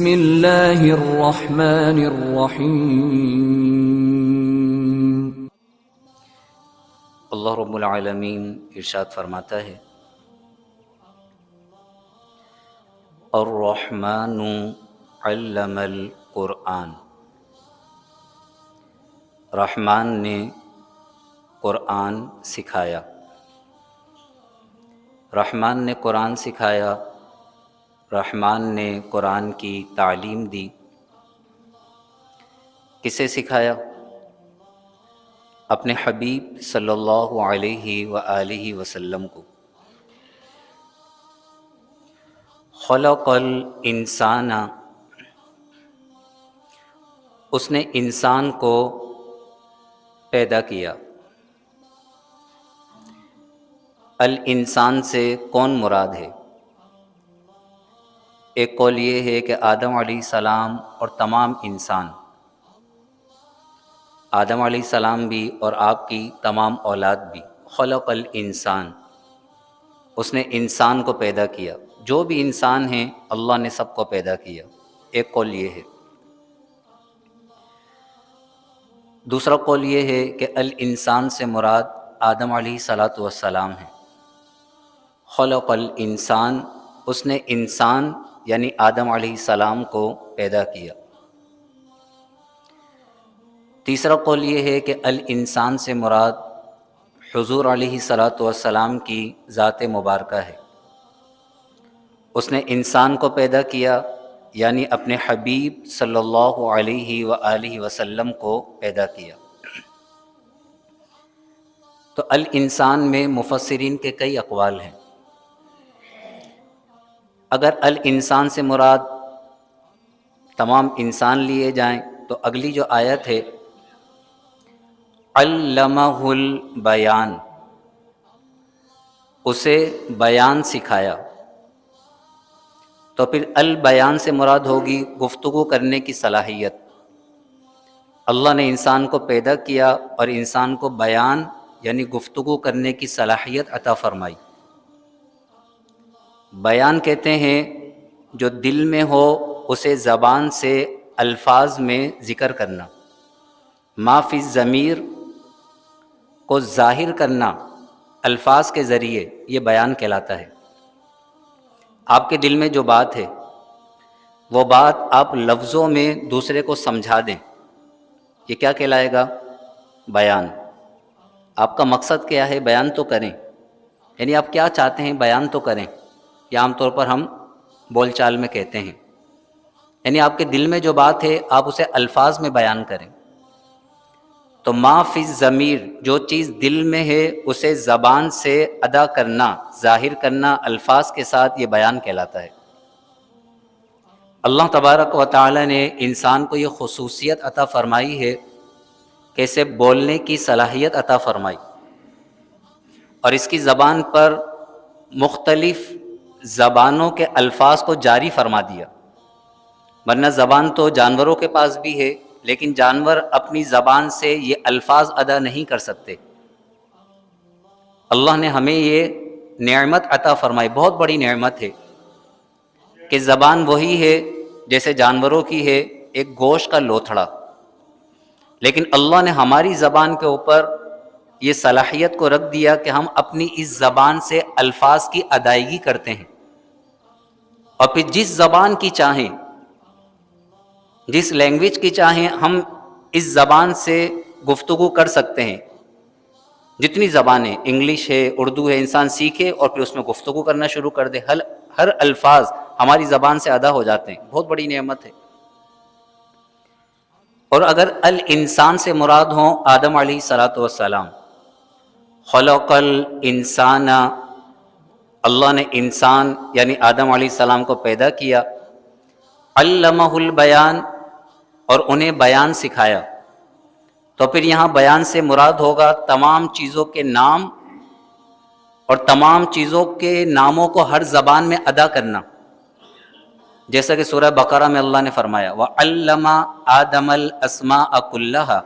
بسم اللہ الرحمن الرحیم۔ اللہ رب العالمین ارشاد فرماتا ہے، الرحمن علم القرآن، رحمان نے قرآن سکھایا۔ رحمان نے قرآن سکھایا، رحمان نے قرآن کی تعلیم دی۔ کسے سکھایا؟ اپنے حبیب صلی اللہ علیہ وآلہ وسلم کو۔ خلق الانسان، اس نے انسان کو پیدا کیا۔ الانسان سے کون مراد ہے؟ ایک قول یہ ہے کہ آدم علیہ السلام اور تمام انسان، آدم علیہ السلام بھی اور آپ کی تمام اولاد بھی۔ خلق الانسان، اس نے انسان کو پیدا کیا۔ جو بھی انسان ہیں اللہ نے سب کو پیدا کیا، ایک قول یہ ہے۔ دوسرا قول یہ ہے کہ الانسان سے مراد آدم علیہ السلام ہے۔ خلق الانسان، اس نے انسان یعنی آدم علیہ السلام کو پیدا کیا۔ تیسرا قول یہ ہے کہ الانسان سے مراد حضور علیہ السلام کی ذات مبارکہ ہے۔ اس نے انسان کو پیدا کیا یعنی اپنے حبیب صلی اللہ علیہ وآلہ وسلم کو پیدا کیا۔ تو الانسان میں مفسرین کے کئی اقوال ہیں۔ اگر الانسان سے مراد تمام انسان لیے جائیں تو اگلی جو آیت ہے علمہ البیان، اسے بیان سکھایا، تو پھر البیان سے مراد ہوگی گفتگو کرنے کی صلاحیت۔ اللہ نے انسان کو پیدا کیا اور انسان کو بیان یعنی گفتگو کرنے کی صلاحیت عطا فرمائی۔ بیان کہتے ہیں جو دل میں ہو اسے زبان سے الفاظ میں ذکر کرنا۔ ما فی الضمیر کو ظاہر کرنا الفاظ کے ذریعے، یہ بیان کہلاتا ہے۔ آپ کے دل میں جو بات ہے وہ بات آپ لفظوں میں دوسرے کو سمجھا دیں، یہ کیا کہلائے گا؟ بیان۔ آپ کا مقصد کیا ہے؟ بیان تو کریں، یعنی آپ کیا چاہتے ہیں بیان تو کریں۔ یہ عام طور پر ہم بول چال میں کہتے ہیں، یعنی آپ کے دل میں جو بات ہے آپ اسے الفاظ میں بیان کریں۔ تو ما فی الضمیر، جو چیز دل میں ہے اسے زبان سے ادا کرنا، ظاہر کرنا الفاظ کے ساتھ، یہ بیان کہلاتا ہے۔ اللہ تبارک و تعالی نے انسان کو یہ خصوصیت عطا فرمائی ہے کہ اسے بولنے کی صلاحیت عطا فرمائی، اور اس کی زبان پر مختلف زبانوں کے الفاظ کو جاری فرما دیا۔ ورنہ زبان تو جانوروں کے پاس بھی ہے، لیکن جانور اپنی زبان سے یہ الفاظ ادا نہیں کر سکتے۔ اللہ نے ہمیں یہ نعمت عطا فرمائی، بہت بڑی نعمت ہے کہ زبان وہی ہے جیسے جانوروں کی ہے، ایک گوشت کا لوتھڑا، لیکن اللہ نے ہماری زبان کے اوپر یہ صلاحیت کو رکھ دیا کہ ہم اپنی اس زبان سے الفاظ کی ادائیگی کرتے ہیں، اور پھر جس زبان کی چاہیں، جس لینگویج کی چاہیں، ہم اس زبان سے گفتگو کر سکتے ہیں۔ جتنی زبانیں، انگلش ہے، اردو ہے، انسان سیکھے اور پھر اس میں گفتگو کرنا شروع کر دے، ہر الفاظ ہماری زبان سے ادا ہو جاتے ہیں۔ بہت بڑی نعمت ہے۔ اور اگر الانسان سے مراد ہوں آدم علیہ السلام، خلق الانسان، اللہ نے انسان یعنی آدم علیہ السلام کو پیدا کیا، علمہ البیان، اور انہیں بیان سکھایا۔ تو پھر یہاں بیان سے مراد ہوگا تمام چیزوں کے نام، اور تمام چیزوں کے ناموں کو ہر زبان میں ادا کرنا، جیسا کہ سورہ بقرہ میں اللہ نے فرمایا وَعَلَّمَ آدَمَ الْأَسْمَاءَ كُلَّهَا،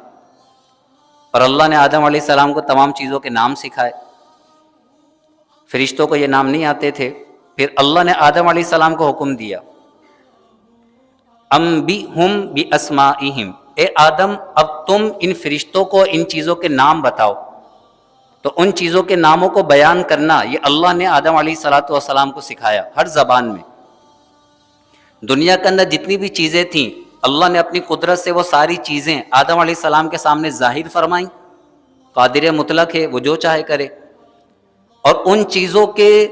اور اللہ نے آدم علیہ السلام کو تمام چیزوں کے نام سکھائے۔ فرشتوں کو یہ نام نہیں آتے تھے، پھر اللہ نے آدم علیہ السلام کو حکم دیا انبئہم باسمائہم، اے آدم اب تم ان فرشتوں کو ان چیزوں کے نام بتاؤ. تو ان چیزوں کے ناموں کو بیان کرنا یہ اللہ نے آدم علیہ الصلوۃ والسلام کو سکھایا ہر زبان میں. دنیا کے اندر جتنی بھی چیزیں تھیں اللہ نے اپنی قدرت سے وہ ساری چیزیں آدم علیہ السلام کے سامنے ظاہر فرمائیں. قادر مطلق ہے، وہ جو چاہے کرے. اور ان چیزوں کے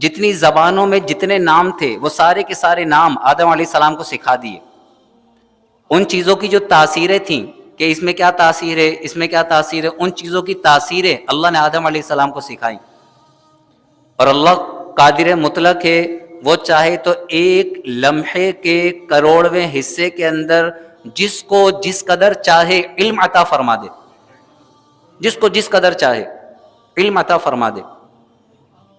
جتنی زبانوں میں جتنے نام تھے وہ سارے کے سارے نام آدم علیہ السلام کو سکھا دیے. ان چیزوں کی جو تاثیریں تھیں کہ اس میں کیا تاثیر ہے، اس میں کیا تاثیر ہے، ان چیزوں کی تاثیریں اللہ نے آدم علیہ السلام کو سکھائیں. اور اللہ قادر مطلق ہے، وہ چاہے تو ایک لمحے کے کروڑویں حصے کے اندر جس کو جس قدر چاہے علم عطا فرما دے، جس کو جس قدر چاہے علم عطا فرما دے.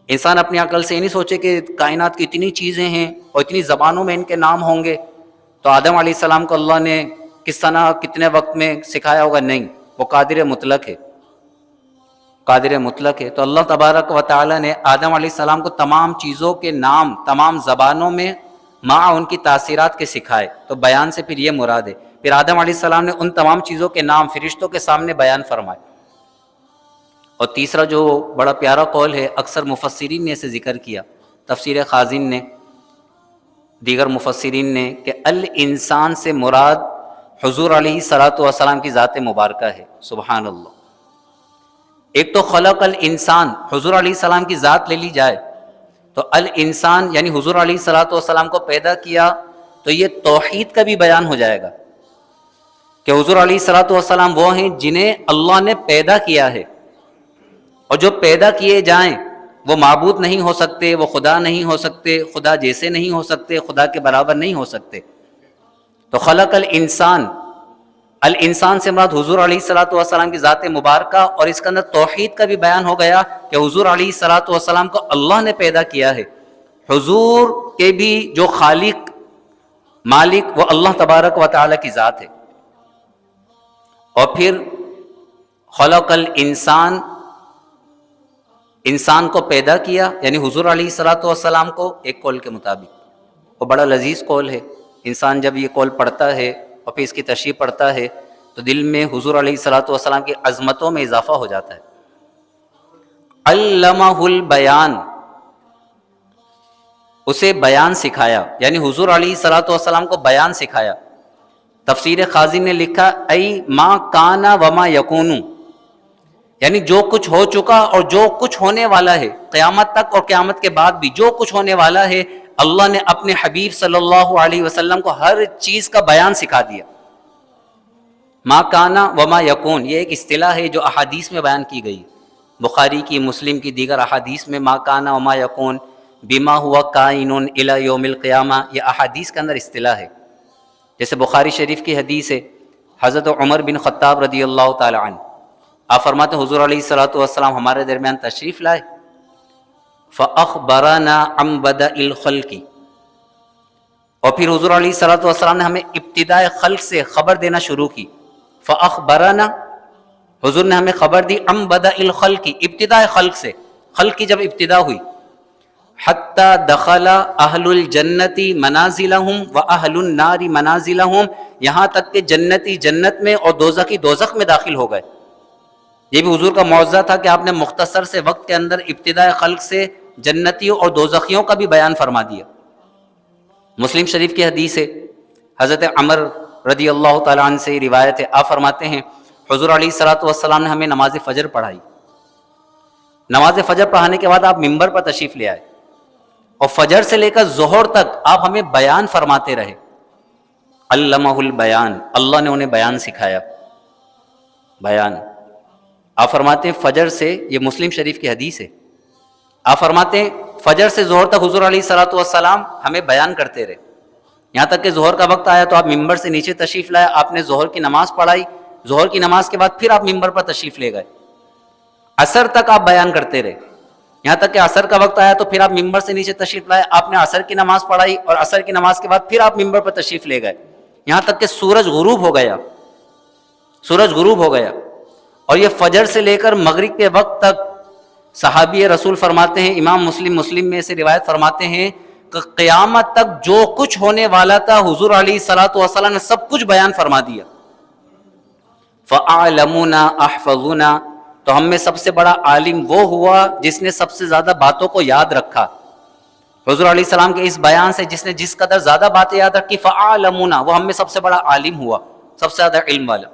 انسان اپنی عقل سے نہیں سوچے کہ کائنات کی اتنی چیزیں ہیں اور اتنی زبانوں میں ان کے نام ہوں گے تو آدم علیہ السلام کو اللہ نے کس طرح کتنے وقت میں سکھایا ہوگا. نہیں، وہ قادر مطلق ہے، قادر مطلق ہے. تو اللہ تبارک و تعالی نے آدم علیہ السلام کو تمام چیزوں کے نام تمام زبانوں میں مع ان کی تاثیرات کے سکھائے. تو بیان سے پھر یہ مراد ہے. پھر آدم علیہ السلام نے ان تمام چیزوں کے نام فرشتوں کے سامنے بیان فرمائے. اور تیسرا جو بڑا پیارا قول ہے، اکثر مفسرین نے اسے ذکر کیا، تفسیر خازن نے، دیگر مفسرین نے، کہ الانسان سے مراد حضور علیہ الصلوۃ والسلام کی ذات مبارکہ ہے. سبحان اللہ. ایک تو خلق الانسان، حضور علیہ السلام کی ذات لے لی جائے تو الانسان یعنی حضور علیہ الصلوۃ والسلام کو پیدا کیا تو یہ توحید کا بھی بیان ہو جائے گا کہ حضور علیہ الصلوۃ والسلام وہ ہیں جنہیں اللہ نے پیدا کیا ہے. اور جو پیدا کیے جائیں وہ معبود نہیں ہو سکتے، وہ خدا نہیں ہو سکتے، خدا جیسے نہیں ہو سکتے، خدا کے برابر نہیں ہو سکتے. تو خلق الانسان، الانسان سے مراد حضور علیہ الصلوۃ والسلام کی ذات مبارکہ، اور اس کے اندر توحید کا بھی بیان ہو گیا کہ حضور علیہ الصلوۃ والسلام کو اللہ نے پیدا کیا ہے. حضور کے بھی جو خالق مالک وہ اللہ تبارک و تعالی کی ذات ہے. اور پھر خلق الانسان، انسان کو پیدا کیا یعنی حضور علیہ الصلوۃ والسلام کو، ایک قول کے مطابق، وہ بڑا لذیذ قول ہے. انسان جب یہ قول پڑھتا ہے اور پھر اس کی تشریح پڑھتا ہے تو دل میں حضور علیہ الصلوۃ والسلام کی عظمتوں میں اضافہ ہو جاتا ہے. علمہ البیان، اسے بیان سکھایا یعنی حضور علیہ الصلوۃ والسلام کو بیان سکھایا. تفسیر خازن نے لکھا ای ما کان وما یکون، یعنی جو کچھ ہو چکا اور جو کچھ ہونے والا ہے قیامت تک اور قیامت کے بعد بھی جو کچھ ہونے والا ہے، اللہ نے اپنے حبیب صلی اللہ علیہ وسلم کو ہر چیز کا بیان سکھا دیا. ما کانا وما یکون یہ ایک اصطلاح ہے جو احادیث میں بیان کی گئی، بخاری کی، مسلم کی، دیگر احادیث میں ما کانا وما یکون بما ہوا کائن الی یوم القیامہ، یہ احادیث کے اندر اصطلاح ہے. جیسے بخاری شریف کی حدیث ہے، حضرت عمر بن خطاب رضی اللہ تعالی عنہ، آپ فرماتے ہیں حضور علیہ الصلوۃ والسلام ہمارے درمیان تشریف لائے، فَأَخْبَرَنَا عَنْ بَدَئِ الْخَلْقِ، اور پھر حضور علیہ الصلوۃ والسلام نے ہمیں ابتدائے خلق سے خبر دینا شروع کی. فَأَخْبَرَنَا، حضور نے ہمیں خبر دی، عَنْ بَدَئِ الْخَلْقِ، ابتدائے خلق سے، خلق کی جب ابتدا ہوئی، حَتَّى دَخَلَ أَهْلُ الْجَنَّةِ مَنَازِلَهُمْ وَأَهْلُ النَّارِ مَنَازِلَهُمْ، یہاں تک کہ جنتی جنت میں اور دوزخی دوزخ میں داخل ہو گئے. یہ بھی حضور کا معجزہ تھا کہ آپ نے مختصر سے وقت کے اندر ابتدائے خلق سے جنتیوں اور دوزخیوں کا بھی بیان فرما دیا. مسلم شریف کی حدیث ہے، حضرت عمر رضی اللہ تعالیٰ عنہ سے روایت ہے، آپ فرماتے ہیں حضور علیہ الصلوۃ والسلام نے ہمیں نماز فجر پڑھائی. نماز فجر پڑھانے کے بعد آپ ممبر پر تشریف لے آئے اور فجر سے لے کر ظہر تک آپ ہمیں بیان فرماتے رہے. علمہ البیان، اللہ نے انہیں بیان سکھایا. بیان آپ فرماتے ہیں فجر سے، یہ مسلم شریف کی حدیث ہے، آپ فرماتے ہیں فجر سے ظہر تک حضور علیہ الصلوۃ والسلام ہمیں بیان کرتے رہے. یہاں تک کہ ظہر کا وقت آیا تو آپ ممبر سے نیچے تشریف لائے، آپ نے ظہر کی نماز پڑھائی، ظہر کی نماز کے بعد پھر آپ ممبر پر تشریف لے گئے. عصر تک آپ بیان کرتے رہے، یہاں تک کہ عصر کا وقت آیا تو پھر آپ ممبر سے نیچے تشریف لائے، آپ نے عصر کی نماز پڑھائی اور عصر کی نماز کے بعد پھر آپ ممبر پر تشریف لے گئے، یہاں تک کہ سورج غروب ہو گیا. سورج غروب ہو گیا. اور یہ فجر سے لے کر مغرب کے وقت تک صحابی رسول فرماتے ہیں، امام مسلم میں سے روایت فرماتے ہیں، قیامت تک جو کچھ ہونے والا تھا حضور علیہ الصلوۃ والسلام نے سب کچھ بیان فرما دیا. فَأَعْلَمُنَا أَحْفَظُنَا، تو ہم میں سب سے بڑا عالم وہ ہوا جس نے سب سے زیادہ باتوں کو یاد رکھا. حضور علیہ السلام کے اس بیان سے جس نے جس قدر زیادہ باتیں یاد رکھی، فَأَعْلَمُنَا، وہ ہم میں سب سے بڑا عالم ہوا، سب سے زیادہ علم والا.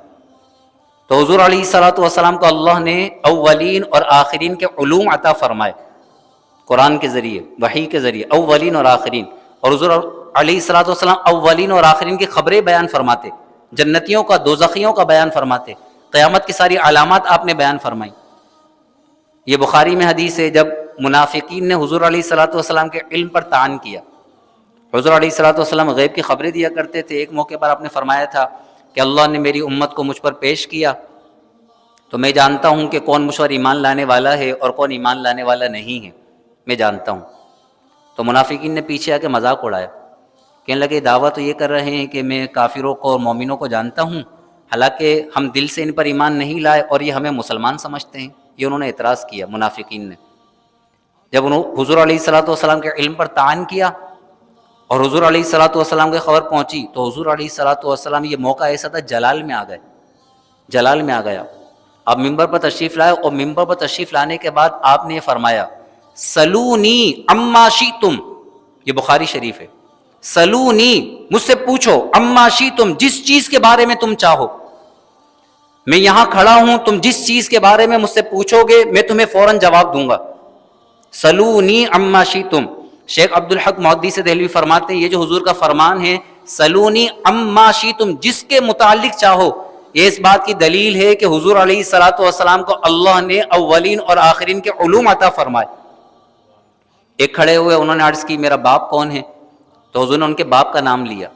تو حضور علیہ الصلوۃ والسلام کو اللہ نے اولین اور آخرین کے علوم عطا فرمائے قرآن کے ذریعے، وحی کے ذریعے، اولین اور آخرین. اور حضور علیہ الصلوۃ والسلام اولین اور آخرین کی خبریں بیان فرماتے، جنتیوں کا دوزخیوں کا بیان فرماتے، قیامت کی ساری علامات آپ نے بیان فرمائی. یہ بخاری میں حدیث ہے، جب منافقین نے حضور علیہ الصلوۃ والسلام کے علم پر طعن کیا. حضور علیہ الصلوۃ والسلام غیب کی خبریں دیا کرتے تھے. ایک موقع پر آپ نے فرمایا تھا کہ اللہ نے میری امت کو مجھ پر پیش کیا تو میں جانتا ہوں کہ کون مجھ پر ایمان لانے والا ہے اور کون ایمان لانے والا نہیں ہے، میں جانتا ہوں. تو منافقین نے پیچھے آ کے مذاق اڑایا، کہنے لگے دعویٰ تو یہ کر رہے ہیں کہ میں کافروں کو اور مومنوں کو جانتا ہوں، حالانکہ ہم دل سے ان پر ایمان نہیں لائے اور یہ ہمیں مسلمان سمجھتے ہیں. یہ انہوں نے اعتراض کیا منافقین نے. جب انہوں حضور علیہ الصلوۃ والسلام کے علم پر طعن کیا اور حضور علیہ الصلوۃ والسلام کی خبر پہنچی تو حضور علیہ الصلوۃ والسلام، یہ موقع ایسا تھا جلال میں آ گئے، جلال میں آ گیا. آپ ممبر پر تشریف لائے اور ممبر پر تشریف لانے کے بعد آپ نے یہ فرمایا، سلونی اما شئتم، یہ بخاری شریف ہے، سلونی، مجھ سے پوچھو، اما شئتم، جس چیز کے بارے میں تم چاہو. میں یہاں کھڑا ہوں، تم جس چیز کے بارے میں مجھ سے پوچھو گے میں تمہیں فوراً جواب دوں گا. سلونی اما شئتم. شیخ عبدالحق محدث دہلوی فرماتے ہیں یہ جو حضور کا فرمان ہے، سلونی اما شئتم، جس کے متعلق چاہو، یہ اس بات کی دلیل ہے کہ حضور علیہ الصلوۃ والسلام کو اللہ نے اولین اور آخرین کے علوم عطا فرمائے. ایک کھڑے ہوئے، انہوں نے عرض کی میرا باپ کون ہے؟ تو حضور نے ان کے باپ کا نام لیا.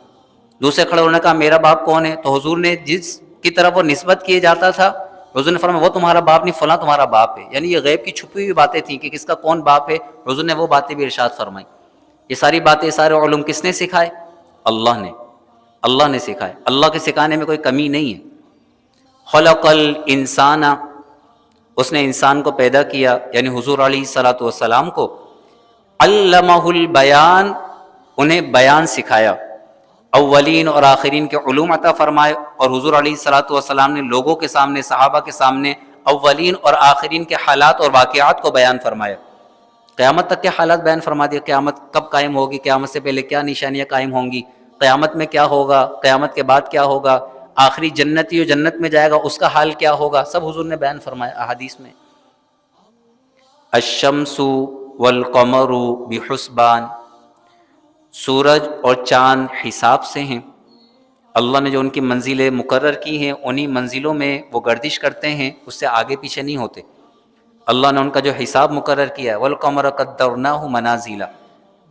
دوسرے کھڑے، انہوں نے کہا میرا باپ کون ہے؟ تو حضور نے جس کی طرف وہ نسبت کیے جاتا تھا حضور نے فرمایا وہ تمہارا باپ نہیں، فلاں تمہارا باپ ہے. یعنی یہ غیب کی چھپی ہوئی باتیں تھیں کہ کس کا کون باپ ہے، حضور نے وہ باتیں بھی ارشاد فرمائی. یہ ساری باتیں، سارے علوم کس نے سکھائے؟ اللہ نے، اللہ نے سکھائے. اللہ کے سکھانے میں کوئی کمی نہیں ہے. خلق الانسان، اس نے انسان کو پیدا کیا، یعنی حضور علیہ الصلوۃ والسلام کو. علمہ البیان، انہیں بیان سکھایا. اولین اور آخرین کے علوم عطا فرمائے اور حضور علیہ الصلوۃ والسلام نے لوگوں کے سامنے، صحابہ کے سامنے اولین اور آخرین کے حالات اور واقعات کو بیان فرمایا. قیامت تک کے حالات بیان فرما دیا، قیامت کب قائم ہوگی، قیامت سے پہلے کیا نشانیاں قائم ہوں گی، قیامت میں کیا ہوگا، قیامت کے بعد کیا ہوگا، آخری جنتی جو جنت میں جائے گا اس کا حال کیا ہوگا، سب حضور نے بیان فرمایا احادیث میں. الشمس والقمر بحسبان، سورج اور چاند حساب سے ہیں. اللہ نے جو ان کی منزلیں مقرر کی ہیں انہی منزلوں میں وہ گردش کرتے ہیں، اس سے آگے پیچھے نہیں ہوتے. اللہ نے ان کا جو حساب مقرر کیا ہے، والقمر قدرناہ منازل،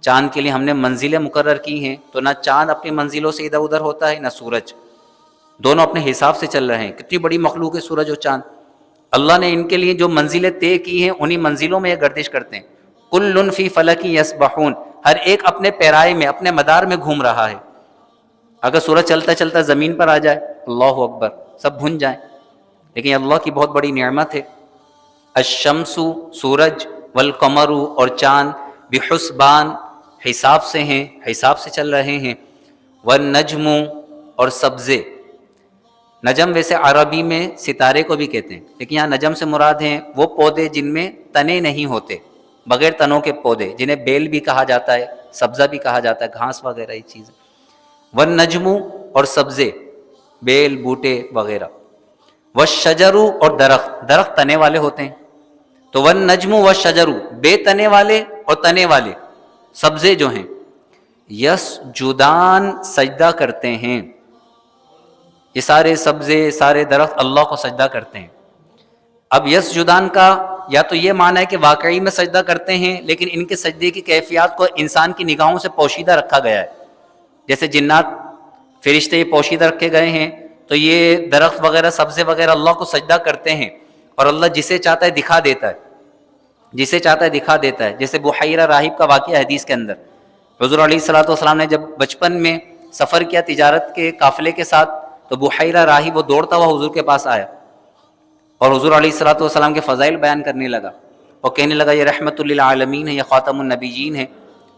چاند کے لیے ہم نے منزلیں مقرر کی ہیں، تو نہ چاند اپنی منزلوں سے ادھر ادھر ہوتا ہے نہ سورج، دونوں اپنے حساب سے چل رہے ہیں. کتنی بڑی مخلوق ہے سورج اور چاند. اللہ نے ان کے لیے جو منزلیں طے کی ہیں انہی منزلوں میں یہ گردش کرتے ہیں. کل فی فلک یسبحون، ہر ایک اپنے پیرائے میں، اپنے مدار میں گھوم رہا ہے. اگر سورج چلتا چلتا زمین پر آ جائے، اللہ اکبر، سب بھن جائیں. لیکن یہ اللہ کی بہت بڑی نعمت ہے. الشمس، سورج، والقمر، اور چاند، بحسبان، حساب سے ہیں، حساب سے چل رہے ہیں. والنجم، اور سبزے. نجم ویسے عربی میں ستارے کو بھی کہتے ہیں، لیکن یہاں نجم سے مراد ہیں وہ پودے جن میں تنے نہیں ہوتے، بغیر تنوں کے پودے، جنہیں بیل بھی کہا جاتا ہے، سبزہ بھی کہا جاتا ہے، گھاس وغیرہ یہ چیزیں. والنجم، اور سبزے، بیل، بوٹے وغیرہ. والشجر، اور درخت، درخت تنے والے ہوتے ہیں. تو والنجم والشجر، بے تنے والے اور تنے والے سبزے جو ہیں، یسجدان، سجدہ کرتے ہیں. یہ سارے سبزے، سارے درخت اللہ کو سجدہ کرتے ہیں. اب یسجدان کا یا تو یہ معنی ہے کہ واقعی میں سجدہ کرتے ہیں، لیکن ان کے سجدے کی کیفیات کو انسان کی نگاہوں سے پوشیدہ رکھا گیا ہے. جیسے جنات، فرشتے یہ پوشیدہ رکھے گئے ہیں، تو یہ درخت وغیرہ، سبزے وغیرہ اللہ کو سجدہ کرتے ہیں، اور اللہ جسے چاہتا ہے دکھا دیتا ہے، جسے چاہتا ہے دکھا دیتا ہے. جیسے بحیرہ راہب کا واقعہ حدیث کے اندر، حضور علیہ الصلوۃ والسلام نے جب بچپن میں سفر کیا تجارت کے قافلے کے ساتھ، تو بحیرہ راہب وہ دوڑتا ہوا حضور کے پاس آیا اور حضور علیہ الصلوۃ والسلام کے فضائل بیان کرنے لگا اور کہنے لگا یہ رحمت للعالمین ہے، یہ خاتم النبیین ہے.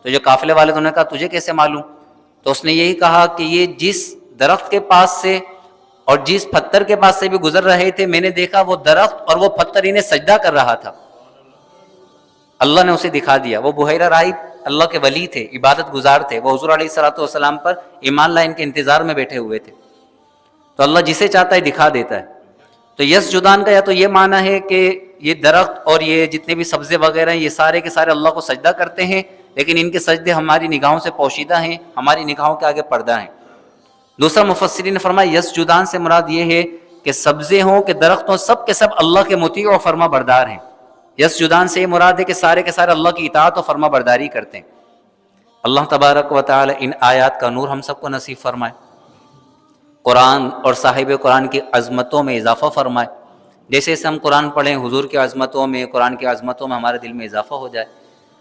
تو جو قافلے والے تو نے کہا تجھے کیسے معلوم؟ تو اس نے یہی کہا کہ یہ جس درخت کے پاس سے اور جس پتھر کے پاس سے بھی گزر رہے تھے، میں نے دیکھا وہ درخت اور وہ پتھر انہیں سجدہ کر رہا تھا۔ اللہ نے اسے دکھا دیا۔ وہ بحیرہ راہب اللہ کے ولی تھے، عبادت گزار تھے، وہ حضور علیہ الصلوۃ والسلام پر ایمان لائن کے انتظار میں بیٹھے ہوئے تھے۔ تو اللہ جسے چاہتا ہے دکھا دیتا ہے۔ تو یسجدان کا یا تو یہ معنی ہے کہ یہ درخت اور یہ جتنے بھی سبزے وغیرہ ہیں یہ سارے کے سارے اللہ کو سجدہ کرتے ہیں، لیکن ان کے سجدے ہماری نگاہوں سے پوشیدہ ہیں، ہماری نگاہوں کے آگے پردہ ہیں۔ دوسرا مفسرین نے فرمایا یسجدان سے مراد یہ ہے کہ سبزے ہوں کہ درخت ہوں، سب کے سب اللہ کے مطیع اور فرما بردار ہیں۔ یسجدان سے یہ مراد ہے کہ سارے کے سارے اللہ کی اطاعت اور فرما برداری کرتے ہیں۔ اللہ تبارک و تعالی ان آیات کا نور ہم سب کو نصیب فرمائے، قرآن اور صاحب قرآن کی عظمتوں میں اضافہ فرمائے۔ جیسے جیسے ہم قرآن پڑھیں حضور کی عظمتوں میں، قرآن کی عظمتوں میں ہمارے دل میں اضافہ ہو جائے۔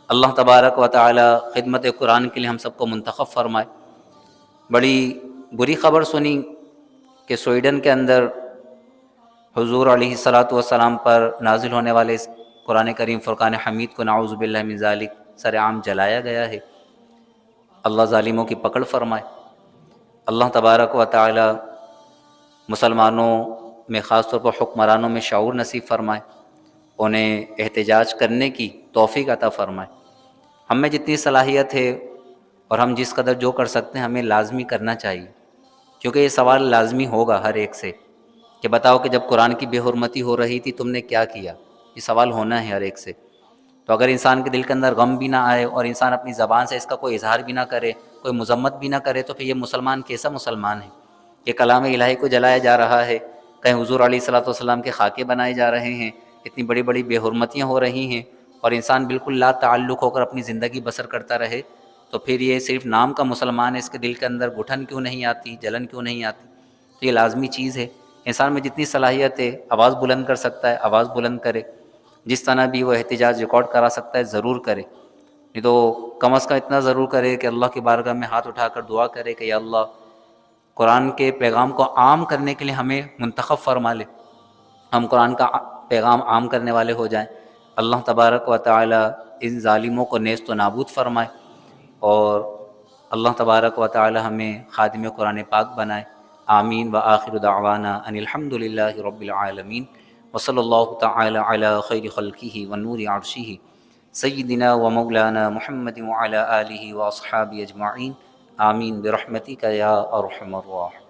اللہ تبارک و تعالی خدمت قرآن کے لیے ہم سب کو منتخب فرمائے۔ بڑی بری خبر سنی کہ سویڈن کے اندر حضور علیہ الصلوۃ والسلام پر نازل ہونے والے اس قرآن کریم فرقان حمید کو نعوذ باللہ من ذالک سر عام جلایا گیا ہے۔ اللہ ظالموں کی پکڑ فرمائے۔ اللہ تبارک و تعالی مسلمانوں میں خاص طور پر حکمرانوں میں شعور نصیب فرمائے، انہیں احتجاج کرنے کی توفیق عطا فرمائے۔ ہم میں جتنی صلاحیت ہے اور ہم جس قدر جو کر سکتے ہیں ہمیں لازمی کرنا چاہیے، کیونکہ یہ سوال لازمی ہوگا ہر ایک سے کہ بتاؤ کہ جب قرآن کی بے حرمتی ہو رہی تھی تم نے کیا کیا؟ یہ سوال ہونا ہے ہر ایک سے۔ تو اگر انسان کے دل کے اندر غم بھی نہ آئے اور انسان اپنی زبان سے اس کا کوئی اظہار بھی نہ کرے، کوئی مذمت بھی نہ کرے، تو پھر یہ مسلمان کیسا مسلمان ہے؟ یہ کلام الہی کو جلایا جا رہا ہے، کہیں حضور علیہ الصلوۃ والسلام کے خاکے بنائے جا رہے ہیں، اتنی بڑی بڑی بے حرمتیاں ہو رہی ہیں، اور انسان بالکل لا تعلق ہو کر اپنی زندگی بسر کرتا رہے، تو پھر یہ صرف نام کا مسلمان ہے، اس کے دل کے اندر گھٹن کیوں نہیں آتی، جلن کیوں نہیں آتی؟ تو یہ لازمی چیز ہے۔ انسان میں جتنی صلاحیت ہے آواز بلند کر سکتا ہے آواز بلند کرے، جس طرح بھی وہ احتجاج ریکارڈ کرا سکتا ہے ضرور کرے، نہیں تو کم از کم اتنا ضرور کرے کہ اللہ کی بارگاہ میں ہاتھ اٹھا کر دعا کرے کہ یا اللہ قرآن کے پیغام کو عام کرنے کے لیے ہمیں منتخب فرما لے، ہم قرآن کا پیغام عام کرنے والے ہو جائیں۔ اللہ تبارک و تعالی ان ظالموں کو نیست و نابود فرمائے، اور اللہ تبارک و تعالی ہمیں خادم قرآن پاک بنائے۔ آمین وآخر دعوانا ان الحمد للہ رب العالمین، وصلی اللہ تعالی علی خیر خلقہ ونور عرشہ سیدنا و مولانا محمد وعلی آلہ واصحابہ اجمعین، آمین برحمتک یا ارحم الراحمین۔